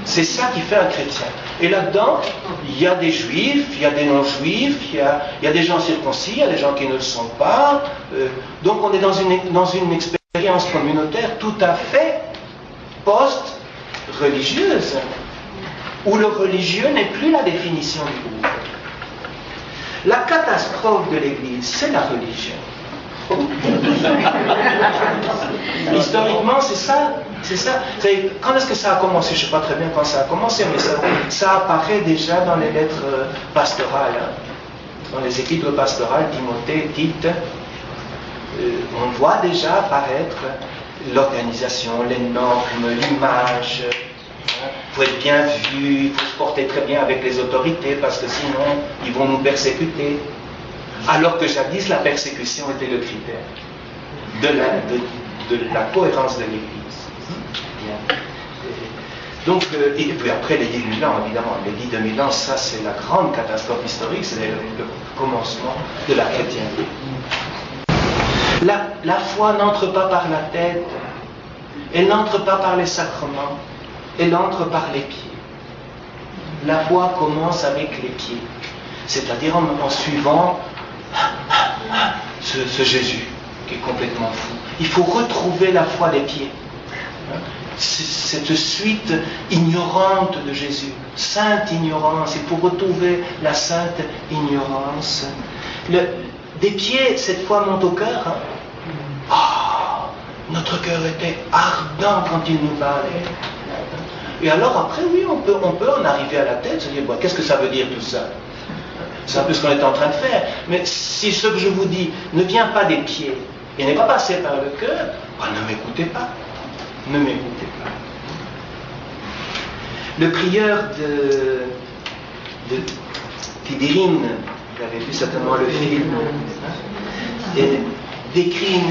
C'est ça qui fait un chrétien. Et là-dedans, il y a des juifs, il y a des non-juifs, il y a des gens circoncis, il y a des gens qui ne le sont pas. Donc on est dans une expérience communautaire tout à fait post-religieuse, où le religieux n'est plus la définition du groupe. La catastrophe de l'Église, c'est la religion. Historiquement, c'est ça. Quand est-ce que ça a commencé? Je ne sais pas très bien quand ça a commencé, mais ça apparaît déjà dans les lettres pastorales, dans les épîtres pastorales, Timothée, Tite. On voit déjà apparaître l'organisation, les normes, l'image. Il faut être bien vu, il faut se porter très bien avec les autorités, parce que sinon, ils vont nous persécuter. Alors que jadis, la persécution était le critère de la cohérence de l'Église. Bien. Donc, et puis après les 10 000 ans, évidemment, les 10 000 ans, ça c'est la grande catastrophe historique, c'est le commencement de la chrétienté. La foi n'entre pas par la tête, elle n'entre pas par les sacrements, elle entre par les pieds. La foi commence avec les pieds, c'est-à-dire en suivant ce Jésus qui est complètement fou. Il faut retrouver la foi des pieds. Cette suite ignorante de Jésus, sainte ignorance, il faut retrouver la sainte ignorance. Des pieds, cette fois, monte au cœur. Notre cœur était ardent quand il nous parlait. Et alors après, oui, on peut en arriver à la tête, se dire, bon, qu'est-ce que ça veut dire tout ça? C'est un peu ce qu'on est en train de faire. Mais si ce que je vous dis ne vient pas des pieds et n'est pas passé par le cœur, ne m'écoutez pas. Ne m'écoutez pas. Le prieur de Tibérine, vous avez vu certainement le film, décrit,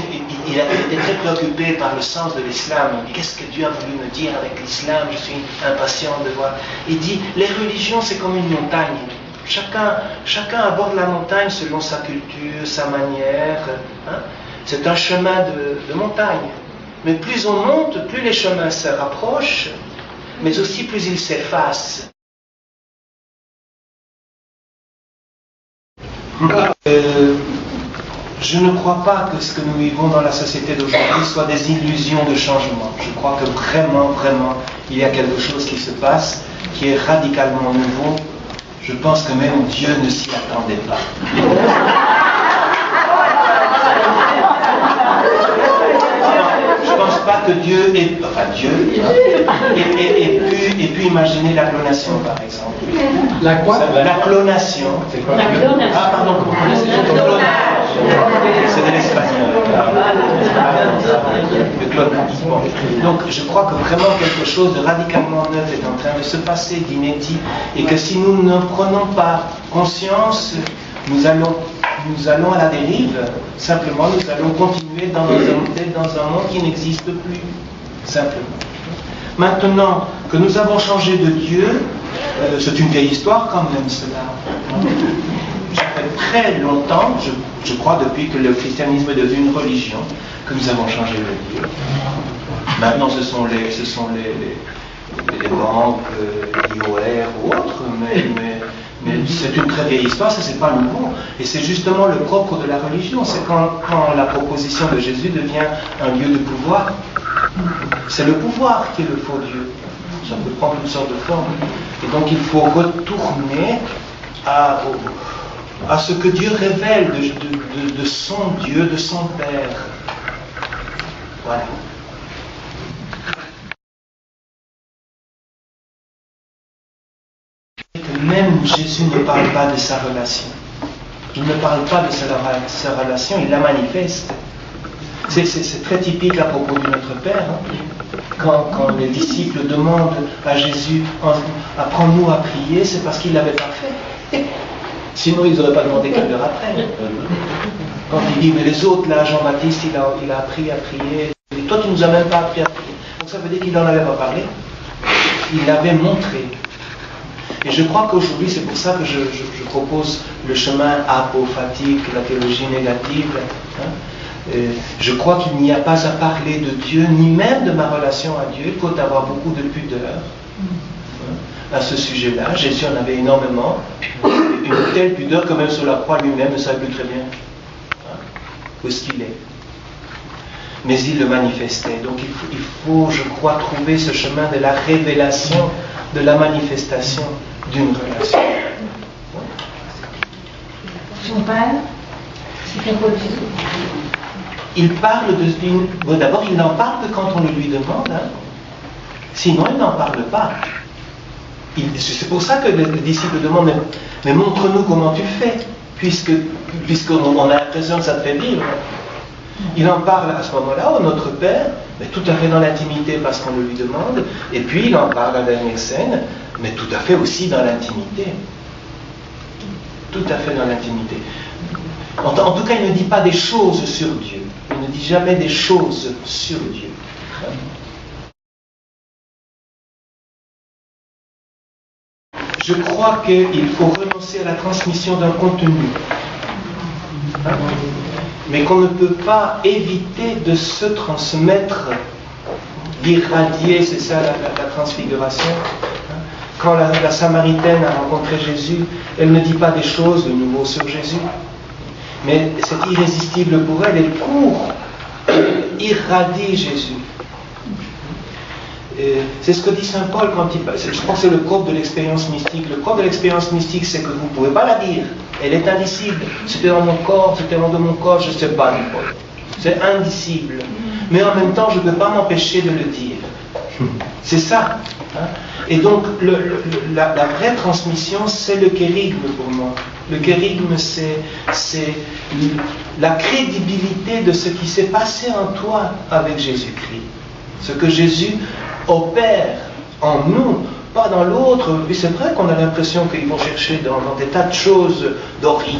il a été très préoccupé par le sens de l'islam. Il dit, qu'est-ce que Dieu a voulu me dire avec l'islam? Je suis impatient de voir. Il dit, les religions, c'est comme une montagne. Chacun aborde la montagne selon sa culture, sa manière. C'est un chemin de montagne. Mais plus on monte, plus les chemins se rapprochent, mais aussi plus ils s'effacent. Je ne crois pas que ce que nous vivons dans la société d'aujourd'hui soit des illusions de changement. Je crois que vraiment, il y a quelque chose qui se passe, qui est radicalement nouveau. Je pense que même Dieu ne s'y attendait pas. Je ne pense pas que Dieu ait pu imaginer la clonation, par exemple. La quoi? La clonation. C'est quoi? La clonation. Ah, pardon, comment on dit? Le clonage. C'est de l'espagnol. Le clonage. Bon. Donc, je crois que vraiment quelque chose de radicalement neuf est en train de se passer, d'inédit, et que si nous ne prenons pas conscience, nous allons à la dérive. Simplement, nous allons continuer dans un monde qui n'existe plus. Simplement. Maintenant que nous avons changé de Dieu, c'est une vieille histoire quand même, cela. Ça fait très longtemps, je crois, depuis que le christianisme est devenu une religion, que nous avons changé de Dieu. Maintenant, ce sont les banques, l'IOR ou autres, mais c'est une très vieille histoire, ça c'est pas nouveau. Et c'est justement le propre de la religion, c'est quand la proposition de Jésus devient un lieu de pouvoir. C'est le pouvoir qui est le faux Dieu. Ça peut prendre toutes sortes de formes. Et donc il faut retourner à ce que Dieu révèle de son Dieu, de son Père. Voilà. Même Jésus ne parle pas de sa relation. Il ne parle pas de sa relation, il la manifeste. C'est très typique à propos de notre Père. Quand les disciples demandent à Jésus « Apprends-nous à prier », c'est parce qu'il ne l'avait pas fait. Sinon, ils n'auraient pas demandé quelle heure après. Quand il dit « Mais les autres, là, Jean-Baptiste, il a appris à prier. Et toi, tu ne nous as même pas appris à prier. » Donc ça veut dire qu'il n'en avait pas parlé. Il l'avait montré. Et je crois qu'aujourd'hui, c'est pour ça que je propose le chemin apophatique, la théologie négative. Je crois qu'il n'y a pas à parler de Dieu, ni même de ma relation à Dieu. Il faut avoir beaucoup de pudeur. à ce sujet-là. Jésus en avait énormément. Une telle pudeur que même sur la croix lui-même ne savait plus très bien où est-ce qu'il est. Mais il le manifestait. Donc il faut, je crois, trouver ce chemin de la révélation, de la manifestation d'une relation. Son père, c'était quoi? Il parle d'une... Bon, d'abord, il n'en parle que quand on le lui demande. Hein. Sinon, il n'en parle pas. C'est pour ça que les disciples demandent, mais montre-nous comment tu fais, puisqu'on a l'impression que ça te fait vivre. Il en parle à ce moment-là au Notre Père, mais tout à fait dans l'intimité parce qu'on le lui demande, et puis il en parle à la dernière scène, mais tout à fait aussi dans l'intimité. Tout à fait dans l'intimité. En tout cas, il ne dit pas des choses sur Dieu. Il ne dit jamais des choses sur Dieu. Je crois qu'il faut renoncer à la transmission d'un contenu. Mais qu'on ne peut pas éviter de se transmettre, d'irradier, c'est ça la transfiguration. Quand la Samaritaine a rencontré Jésus, elle ne dit pas des choses de nouveau sur Jésus. Mais c'est irrésistible pour elle, elle court, irradie Jésus. C'est ce que dit Saint Paul quand il parle. Je pense que c'est le propre de l'expérience mystique. Le propre de l'expérience mystique, c'est que vous ne pouvez pas la dire. Elle est indicible. C'était dans mon corps, c'était dans mon corps, je ne sais pas, dit Paul. C'est indicible. Mais en même temps, je ne peux pas m'empêcher de le dire. C'est ça. Hein? Et donc, la vraie transmission, c'est le kérigme pour moi. Le kérigme, c'est la crédibilité de ce qui s'est passé en toi avec Jésus-Christ. Ce que Jésus opère en nous, pas dans l'autre. Puis c'est vrai qu'on a l'impression qu'ils vont chercher dans des tas de choses d'Orient,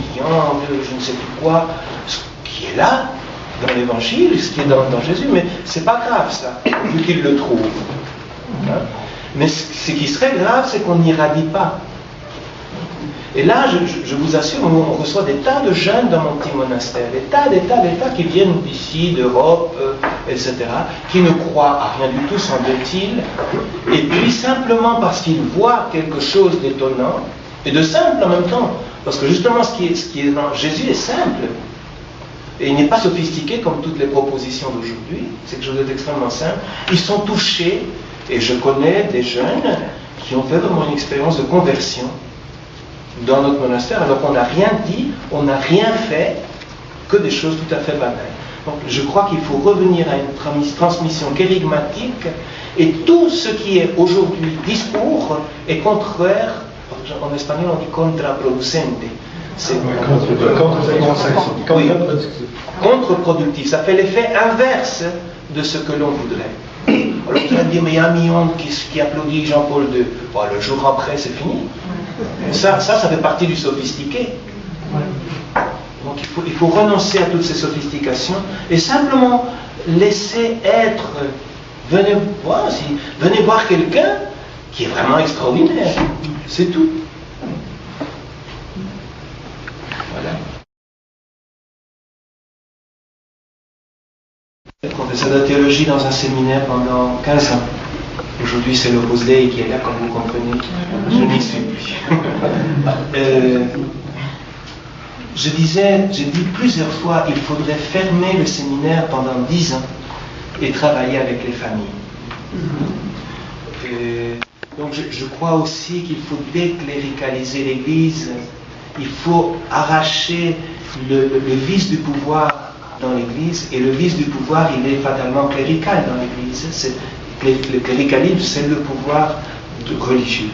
de je ne sais plus quoi, ce qui est là, dans l'Évangile, ce qui est dans Jésus, mais c'est pas grave ça, vu qu'ils le trouvent. Hein? Mais ce qui serait grave, c'est qu'on n'irradie pas. Et là, je vous assure, on reçoit des tas de jeunes dans mon petit monastère, des tas qui viennent d'ici, d'Europe, etc., qui ne croient à rien du tout, semble-t-il, et puis simplement parce qu'ils voient quelque chose d'étonnant, et de simple en même temps, parce que justement ce qui est dans Jésus est simple, et il n'est pas sophistiqué comme toutes les propositions d'aujourd'hui, c'est quelque chose d'extrêmement simple. Ils sont touchés, et je connais des jeunes qui ont fait vraiment une expérience de conversion dans notre monastère, alors qu'on n'a rien dit, on n'a rien fait, que des choses tout à fait banales. Donc je crois qu'il faut revenir à une transmission kérigmatique, et tout ce qui est aujourd'hui discours est contraire, en espagnol on dit contraproducente. C'est contre-productif, ça fait l'effet inverse de ce que l'on voudrait. Alors tu vas dire, mais il y a un million qui applaudit Jean-Paul II. Bon, le jour après, c'est fini. Ça fait partie du sophistiqué. Donc il faut renoncer à toutes ces sophistications et simplement laisser être. Venez voir quelqu'un qui est vraiment extraordinaire. C'est tout. Voilà. Professeur de théologie dans un séminaire pendant 15 ans. Aujourd'hui, c'est l'Opus Dei qui est là, comme vous comprenez. Je n'y suis plus. J'ai dit plusieurs fois, il faudrait fermer le séminaire pendant 10 ans et travailler avec les familles. Donc, je crois aussi qu'il faut décléricaliser l'Église. Il faut arracher le vice du pouvoir dans l'Église, et le vice du pouvoir, il est fatalement clérical dans l'Église. Le cléricalisme, c'est le pouvoir religieux.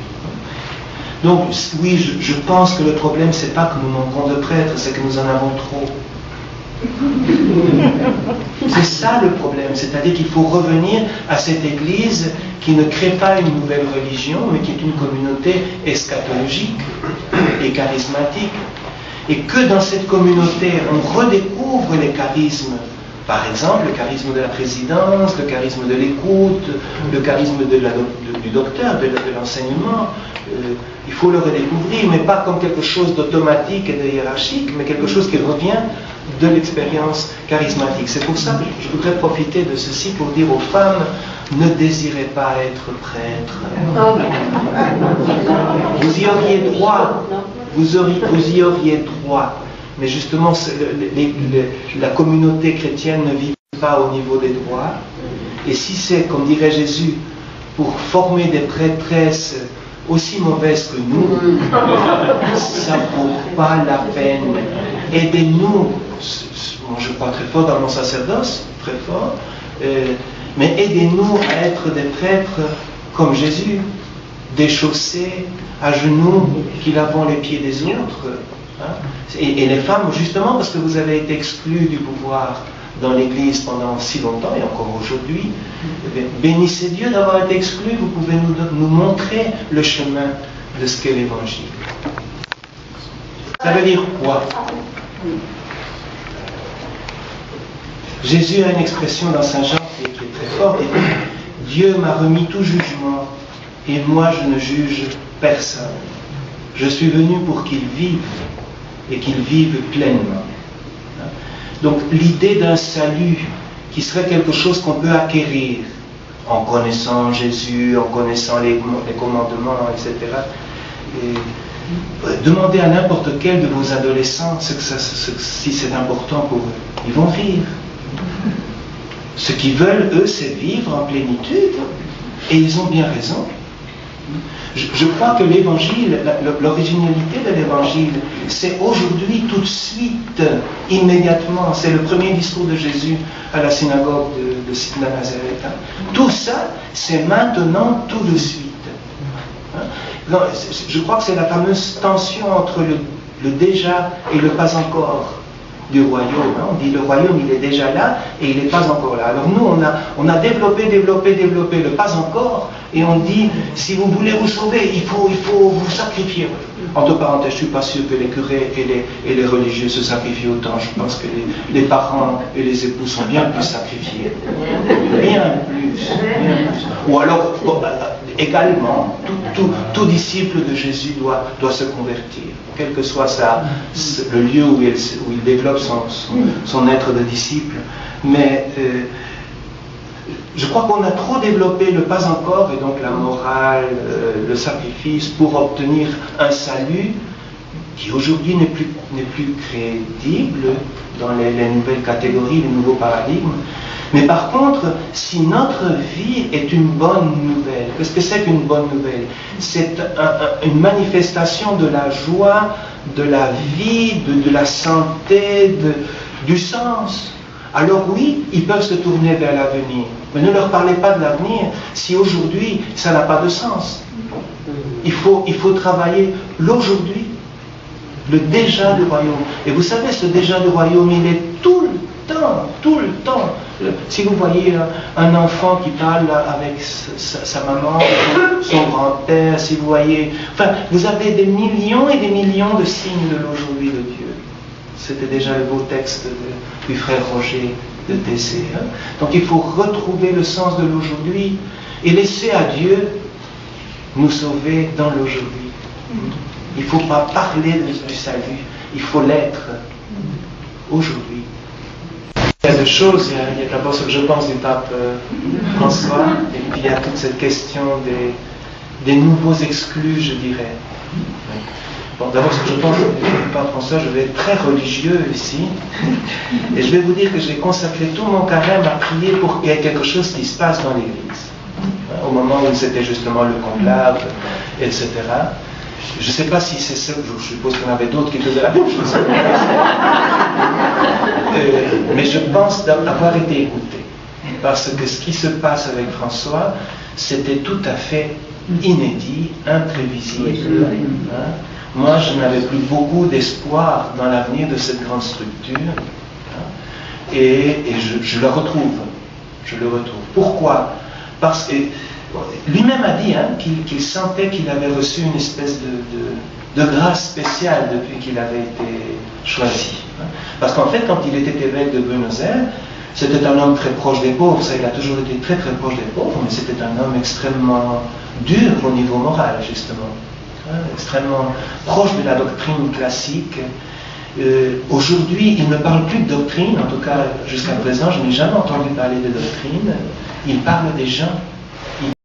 Donc, oui, je pense que le problème, c'est pas que nous manquons de prêtres, c'est que nous en avons trop. C'est ça le problème, c'est-à-dire qu'il faut revenir à cette Église qui ne crée pas une nouvelle religion, mais qui est une communauté eschatologique et charismatique. Et que dans cette communauté, on redécouvre les charismes. Par exemple, le charisme de la présidence, le charisme de l'écoute, le charisme du docteur, de l'enseignement. Il faut le redécouvrir, mais pas comme quelque chose d'automatique et de hiérarchique, mais quelque chose qui revient de l'expérience charismatique. C'est pour ça que je voudrais profiter de ceci pour dire aux femmes, ne désirez pas être prêtre. Vous y auriez droit, vous y auriez droit. Mais justement, la communauté chrétienne ne vit pas au niveau des droits. Et si c'est, comme dirait Jésus, pour former des prêtresses aussi mauvaises que nous, ça ne vaut pas la peine. Aidez-nous. Moi, je crois très fort dans mon sacerdoce, très fort. Mais aidez-nous à être des prêtres comme Jésus, déchaussés, à genoux, qui lavons les pieds des autres. Hein? Et les femmes, justement, parce que vous avez été exclus du pouvoir dans l'Église pendant si longtemps, et encore aujourd'hui, bénissez Dieu d'avoir été exclus, vous pouvez nous montrer le chemin de ce qu'est l'Évangile. Ça veut dire quoi? Jésus a une expression dans Saint Jean qui est très forte, il dit « Dieu m'a remis tout jugement, et moi je ne juge personne. Je suis venu pour qu'il vive, et qu'il vive pleinement. » Donc l'idée d'un salut qui serait quelque chose qu'on peut acquérir en connaissant Jésus, en connaissant les commandements, etc. Et demandez à n'importe quel de vos adolescents si c'est important pour eux. Ils vont rire. Ce qu'ils veulent, eux, c'est vivre en plénitude. Et ils ont bien raison. Je crois que l'évangile, l'originalité de l'évangile, c'est aujourd'hui, tout de suite, immédiatement. C'est le premier discours de Jésus à la synagogue de Nazareth. Tout ça, c'est maintenant, tout de suite. Je crois que c'est la fameuse tension entre le déjà et le pas encore du royaume. On dit le royaume, il est déjà là et il n'est pas encore là. Alors nous, on a développé le pas encore, et on dit, si vous voulez vous sauver, il faut vous sacrifier. Entre parenthèses, je ne suis pas sûr que les curés et les religieux se sacrifient autant. Je pense que les parents et les époux sont bien plus sacrifiés. Bien plus. Ou alors, également, tout disciple de Jésus doit se convertir, quel que soit le lieu où il développe son être de disciple. Mais je crois qu'on a trop développé le pas encore, et donc la morale, le sacrifice, pour obtenir un salut qui aujourd'hui n'est plus crédible dans les nouvelles catégories, les nouveaux paradigmes. Mais par contre, si notre vie est une bonne nouvelle, qu'est-ce que c'est qu'une bonne nouvelle? C'est une manifestation de la joie, de la vie, de la santé, du sens. Alors oui, ils peuvent se tourner vers l'avenir. Mais ne leur parlez pas de l'avenir si aujourd'hui ça n'a pas de sens. Il faut travailler l'aujourd'hui, le déjà du royaume. Et vous savez, ce déjà du royaume, il est tout le temps. Si vous voyez un enfant qui parle avec sa maman, son grand-père, si vous voyez... Enfin, vous avez des millions et des millions de signes de l'aujourd'hui de Dieu. C'était déjà le beau texte du frère Roger de Tessé. Donc il faut retrouver le sens de l'aujourd'hui et laisser à Dieu nous sauver dans l'aujourd'hui. Il ne faut pas parler du salut, il faut l'être aujourd'hui. Il y a deux choses, il y a d'abord ce que je pense du pape François, et puis il y a toute cette question des nouveaux exclus, je dirais. Bon, d'abord ce que je pense du pape François, je vais être très religieux ici, et je vais vous dire que j'ai consacré tout mon carême à prier pour qu'il y ait quelque chose qui se passe dans l'Église. Au moment où c'était justement le conclave, etc. Je ne sais pas si c'est ça, je suppose qu'il y en avait d'autres qui faisaient la même chose. Mais je pense d'avoir été écouté. Parce que ce qui se passe avec François, c'était tout à fait inédit, imprévisible. Hein. Moi, je n'avais plus beaucoup d'espoir dans l'avenir de cette grande structure. Hein. Et je le retrouve. Je le retrouve. Pourquoi? Parce que lui-même a dit qu'il sentait qu'il avait reçu une espèce de grâce spéciale depuis qu'il avait été choisi. Parce qu'en fait, quand il était évêque de Buenos Aires, c'était un homme très proche des pauvres. Ça, il a toujours été très très proche des pauvres, mais c'était un homme extrêmement dur au niveau moral, justement. Extrêmement proche de la doctrine classique. Aujourd'hui, il ne parle plus de doctrine, en tout cas jusqu'à présent, je n'ai jamais entendu parler de doctrine. il parle des gens